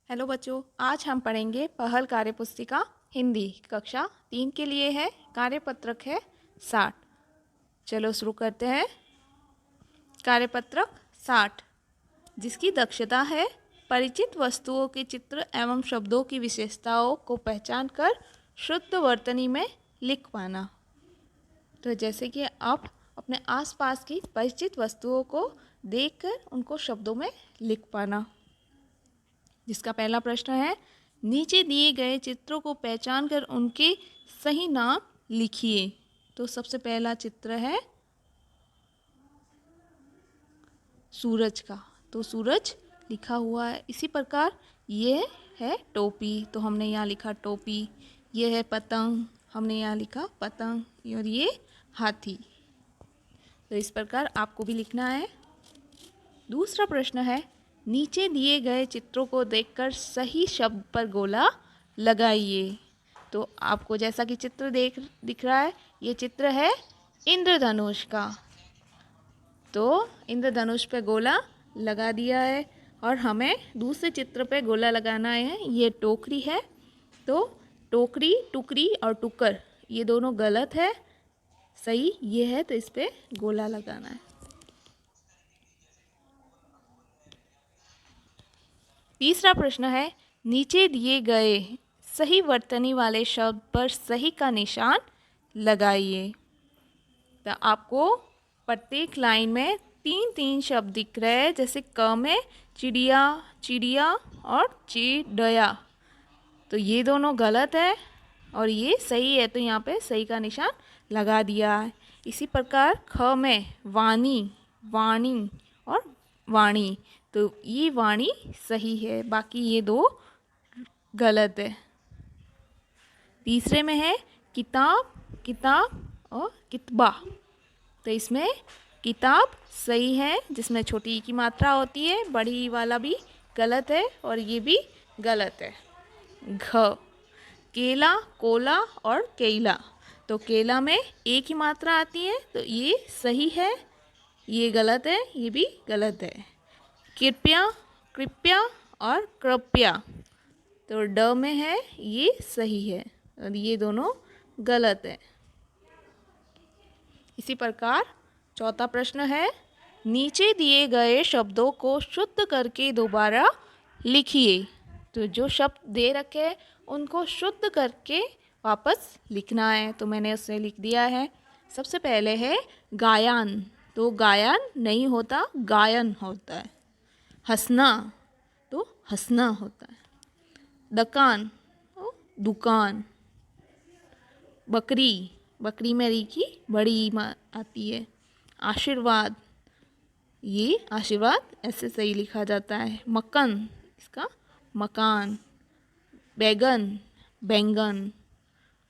Hello बच्चों, आज हम पढ़ेंगे पहल कार्यपुस्तिका हिंदी कक्षा 3 के लिए है। कार्यपत्रक है 60। चलो शुरू करते हैं। कार्यपत्रक 60 जिसकी दक्षता है परिचित वस्तुओं के चित्र एवं शब्दों की विशेषताओं को पहचान कर शुद्ध वर्तनी में लिख पाना। तो जैसे कि आप अपने आसपास की परिचित वस्तुओं को देखकर उनको शब्दों में लिख पाना। जिसका पहला प्रश्न है, नीचे दिए गए चित्रों को पहचान कर उनके सही नाम लिखिए। तो सबसे पहला चित्र है सूरज का, तो सूरज लिखा हुआ है। इसी प्रकार ये है टोपी, तो हमने यहाँ लिखा टोपी। ये है पतंग, हमने यहाँ लिखा पतंग। और ये हाथी। तो इस प्रकार आपको भी लिखना है। दूसरा प्रश्न है, नीचे दिए गए चित्रों को देखकर सही शब्द पर गोला लगाइए। तो आपको जैसा कि चित्र दिख रहा है, ये चित्र है इंद्रधनुष का। तो इंद्रधनुष पे गोला लगा दिया है। और हमें दूसरे चित्र पे गोला लगाना है। ये टोकरी है, तो टोकरी, टुकरी और टुकर ये दोनों गलत है। सही ये है, तो इस पे गोला लगाना है। तीसरा प्रश्न है, नीचे दिए गए सही वर्तनी वाले शब्द पर सही का निशान लगाइए। तो आपको प्रत्येक लाइन में 3-3 शब्द दिख रहे हैं। जैसे क में चिड़िया, चिड़िया और चिड़िया, तो ये दोनों गलत है और ये सही है, तो यहाँ पे सही का निशान लगा दिया है। इसी प्रकार ख में वाणी, वाणी और वाणी, तो ये वाणी सही है, बाकी ये दो गलत है। तीसरे में है किताब, किताब और कितबा, तो इसमें किताब सही है, जिसमें छोटी ई की मात्रा होती है। बड़ी वाला भी गलत है और ये भी गलत है। घ केला, कोला और केला, तो केला में एक ही मात्रा आती है, तो ये सही है। ये गलत है, ये भी गलत है। कृपया, कृपया और कृपया, तो ड में है, ये सही है और ये दोनों गलत है। इसी प्रकार चौथा प्रश्न है, नीचे दिए गए शब्दों को शुद्ध करके दोबारा लिखिए। तो जो शब्द दे रखे हैं उनको शुद्ध करके वापस लिखना है। तो मैंने उससे लिख दिया है। सबसे पहले है गायन, तो गायन नहीं होता, गायन होता है। हंसना, तो हंसना होता है। दुकान, तो दुकान। बकरी, बकरी में री की बड़ी आती है। आशीर्वाद, ये आशीर्वाद ऐसे सही लिखा जाता है। मकान, इसका मकान। बैगन, बैंगन।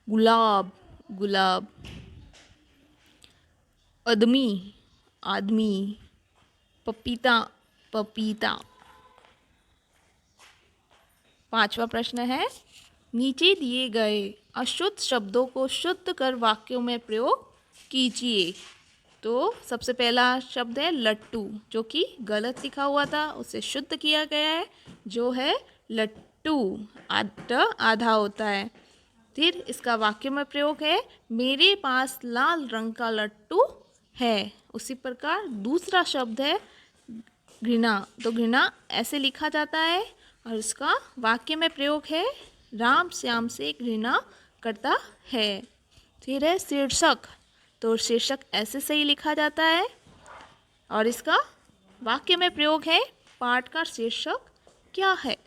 गुलाब, गुलाब। आदमी, आदमी। पपीता, पपीता। पांचवा प्रश्न है, नीचे दिए गए अशुद्ध शब्दों को शुद्ध कर वाक्यों में प्रयोग कीजिए। तो सबसे पहला शब्द है लट्टू, जो कि गलत लिखा हुआ था, उसे शुद्ध किया गया है, जो है लट्टू। आधा होता है। फिर इसका वाक्य में प्रयोग है, मेरे पास लाल रंग का लट्टू है। उसी प्रकार दूसरा शब्द है घृणा, तो घृणा ऐसे लिखा जाता है और इसका वाक्य में प्रयोग है, राम श्याम से घृणा करता है। फिर है शीर्षक, तो शीर्षक ऐसे सही लिखा जाता है और इसका वाक्य में प्रयोग है, पाठ का शीर्षक क्या है।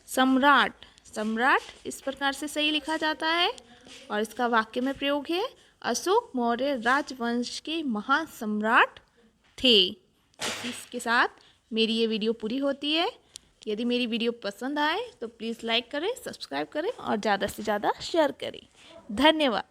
सम्राट, सम्राट इस प्रकार से सही लिखा जाता है और इसका वाक्य में प्रयोग है, अशोक मौर्य राजवंश के महान सम्राट थे। इसके साथ मेरी ये वीडियो पूरी होती है। यदि मेरी वीडियो पसंद आए तो प्लीज़ लाइक करें, सब्सक्राइब करें और ज़्यादा से ज़्यादा शेयर करें। धन्यवाद।